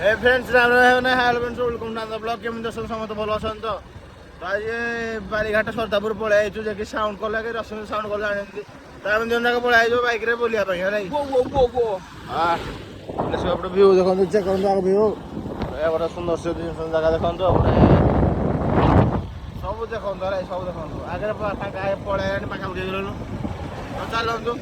Hey friends, welcome to the vlog. केମିତି ଅଛନ୍ତି ସମସ୍ତେ ଭଲ ଅଛନ୍ତି ତ? ତ ଆଜି ବାରିଘାଟ ସର୍ଦାପୁର ପଳେଇ ଆଇଛୁ ଯେ କି ସାଉଣ୍ଡ କଲା କି ରଶ୍ମି ସାଉଣ୍ଡ କଲା ଜାଣିଛନ୍ତି। ତ ଆମେ ଦୁଇ ଜଣ ପଳେଇ ଆଇଛୁ ବାଇକ ରେ ବୁଲିବା ପାଇଁ ହେଲା। ସେପଟେ ଭିଉ ଦେଖନ୍ତୁ ଚେକ୍ କରନ୍ତୁ ଆଗ ଭିଉ। ଗୋଟେ ସୁନ୍ଦର ଜାଗା ଦେଖନ୍ତୁ ସବୁ ଦେଖନ୍ତୁ ହେଲା ସବୁ ଦେଖନ୍ତୁ ଆଗରେ ପଳେଇ ଆଣି ପାଖାପାଖି ଗଲୁ ତ ଚାଲନ୍ତୁ।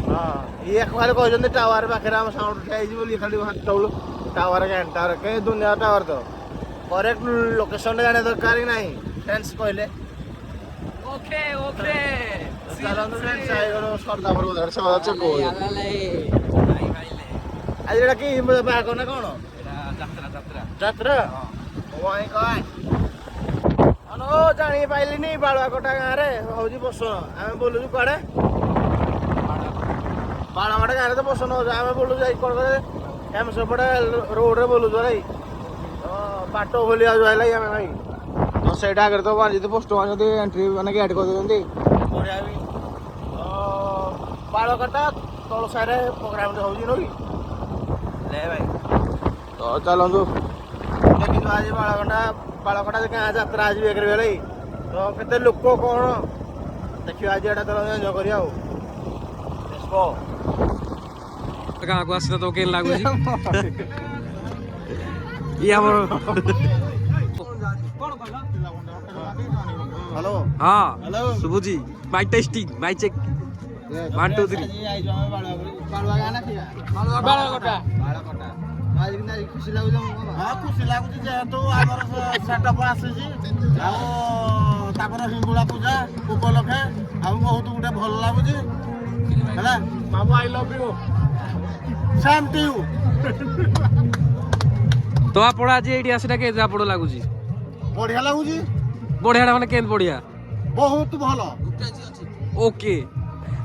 ହଁ ଇଏ ଖାଲି କହିଛନ୍ତି ଟାୱାର ପାଖରେ ଆମ ସାଉଣ୍ଡ ଉଠି ଆଇଛି ବୋଲି ଖାଲି ହାତଉଳୁ टावर टावर कहीं दुनिया टावर तो करेक्ट लोकेशन जाने दरकार ही नहीं फ्रेंड्स कहले ओके ओके चलो फ्रेंड्स आइ गलो सरदापुर उधर से बात चको आज एटा की बाग ना कोन एटा यात्रा यात्रा यात्रा ओई काय अनो जानी पाइलिनी बाळवा कोटा गां रे होजी बसन आमे बोलु कुआडे बाळवा कोटा गां रे तो बसन आमे बोलु जाई कोन करे हम सेपटे रोड रे बोलु भाई तो बाटो खोली आज भाई आम भाई तो सैटा आगे तो जी पोस्ट मारते एंट्री मैंने गेट कर देते बढ़िया भी बाड़कटा तल साइड प्रोग्राम होगी नो कि ले भाई तो चलतु देखी आज बाड़कटा गाँ जात्रा आज भी भाई तो केते लोक कौन देखिए आज एटा चल एंजॉय करिया गाँ को आसले तो केन लागु ये हमर हेलो हां हेलो सुबुजी माइक टेस्टिंग माइक चेक 1 2 3 बाळवा गाना किया बाळकोटा आज कि नाही खुशी लागु हां खुशी लागु जेहेतु हमर सेटअप आसी आ तापर हिंगुळा पूजा उपलक्षे हम बहुत गुटे भल लागु हैला बाबू I love you same to you तो आपण आज एडी आसीटा के आपण लागुची बढ़िया लागुची बढ़िया माने केन बढ़िया बहुत भलो ओके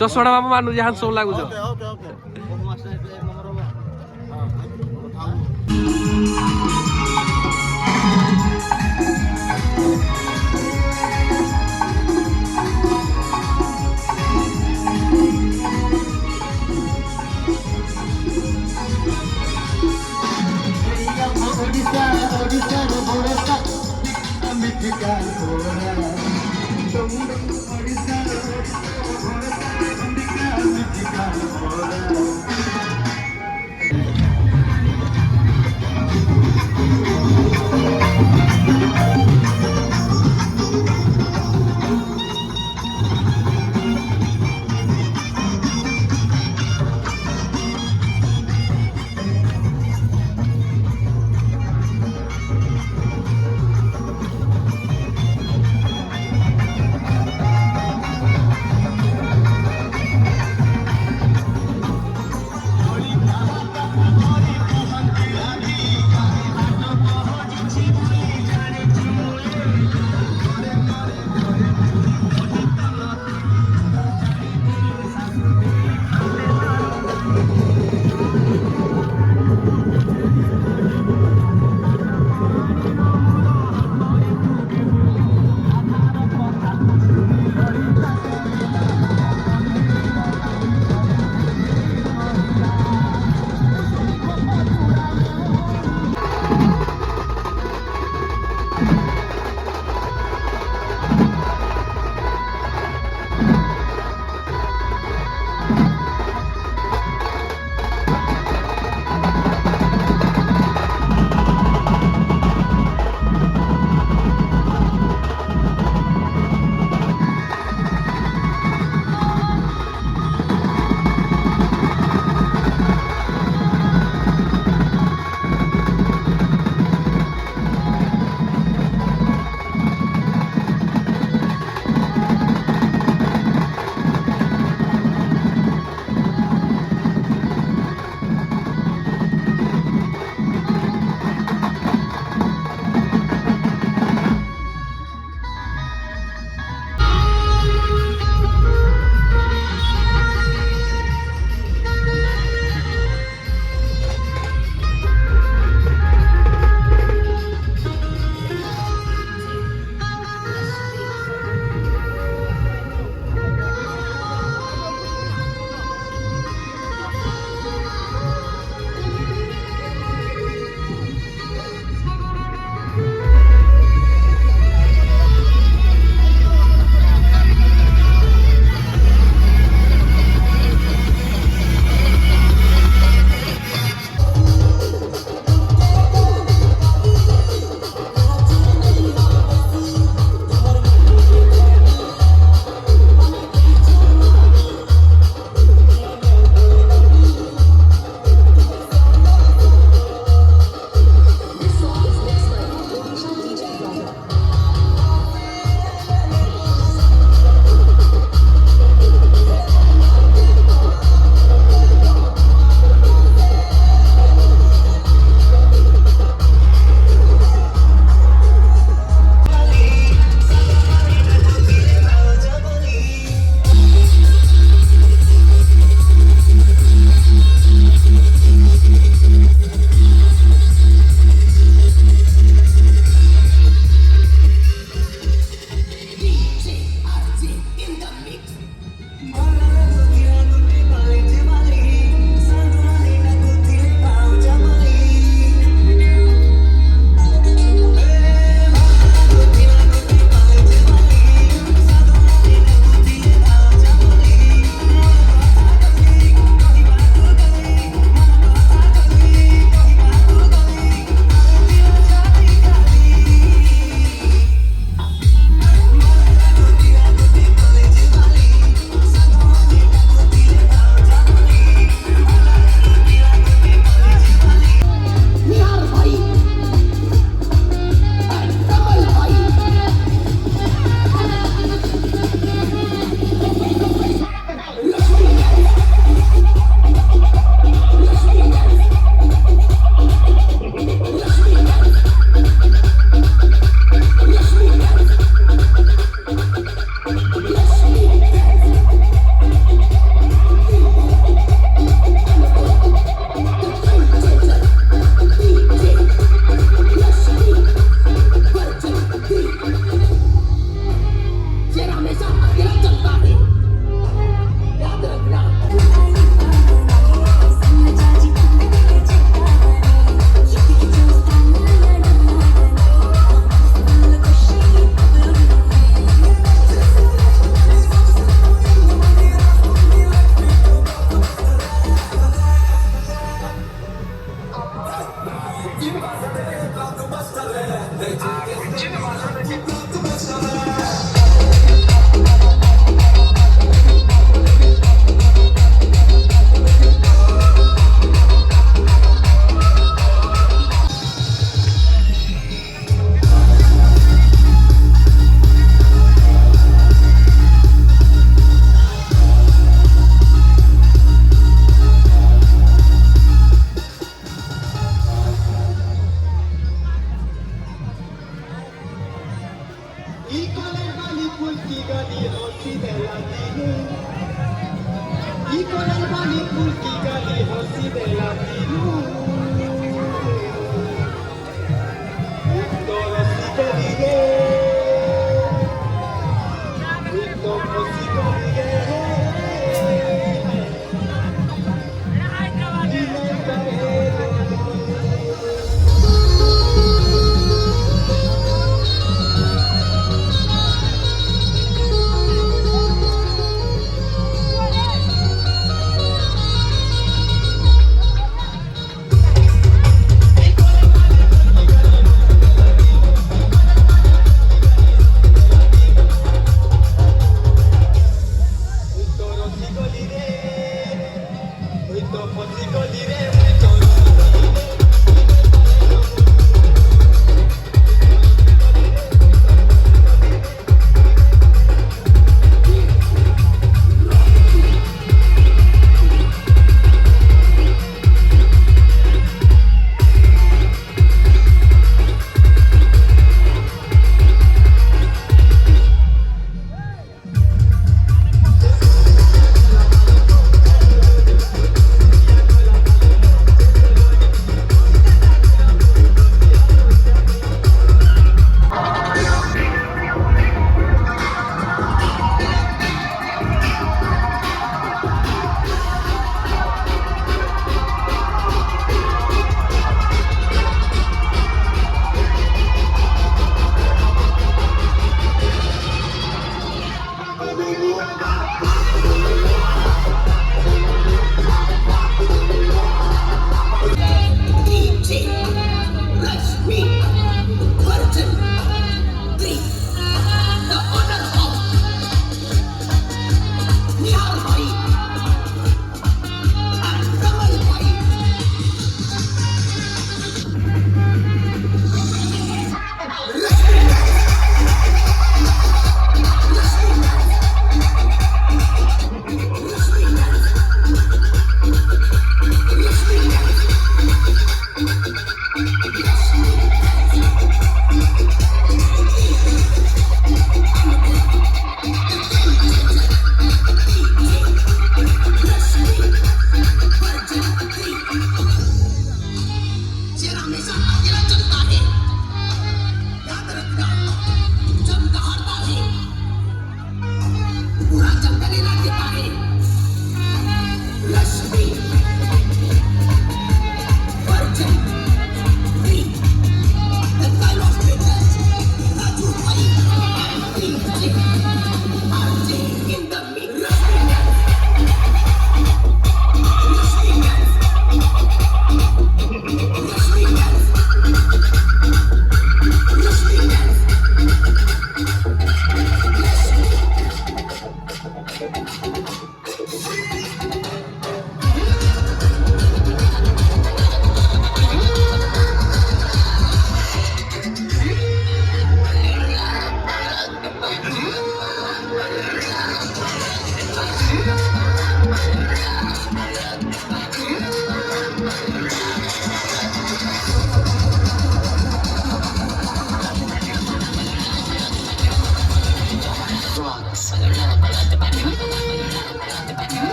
चसड़ा मामा मानु जहां सब लागु ओके ओके ओके बहुत मस्त एक नंबर हो हां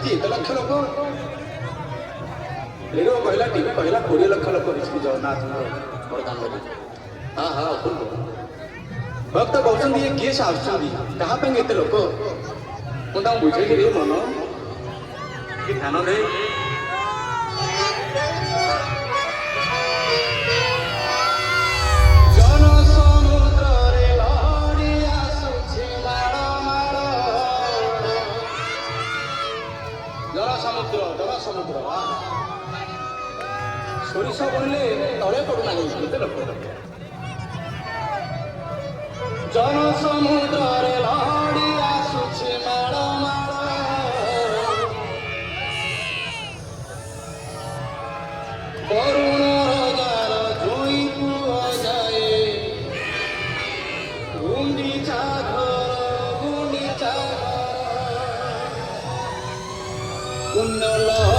ଏଠି 1 ଲକ୍ଷ ଲୋକ ରେଡ଼ିଓ କହିଲା ଟିଭି କହିଲା 20 ଲକ୍ଷ ଲୋକ ଶ୍ରୀ ଜଗନ୍ନାଥଙ୍କ ବଡ଼ଦାଣ୍ଡରେ ହଁ ହଁ ଭୁଲ ଭକ୍ତ କହୁଛନ୍ତି ଇଏ କିଏ ସେ ଆସୁଛନ୍ତି କାହା ପାଇଁ ଏତେ ଲୋକ ମୁଁ ତାଙ୍କୁ ବୁଝେଇଲି ରେ ମନ କି ଧ୍ୟାନ ଦେ ସମୁଦ୍ର ସୋରିଷ ବୁଣିଲେ ତଳେ ପଡୁନାହିଁ କେତେ ଲୋକ ଜନ ସମୁଦ୍ରରେ ଲହଡ଼ି ଆସୁଛି ମାଳ ମାଳ କରୁଣ ରଜାର ଜୋଇ ପୁଅ ଯାଏ ଗୁଣ୍ଡିଚା ଘର ପୁଣ୍ୟ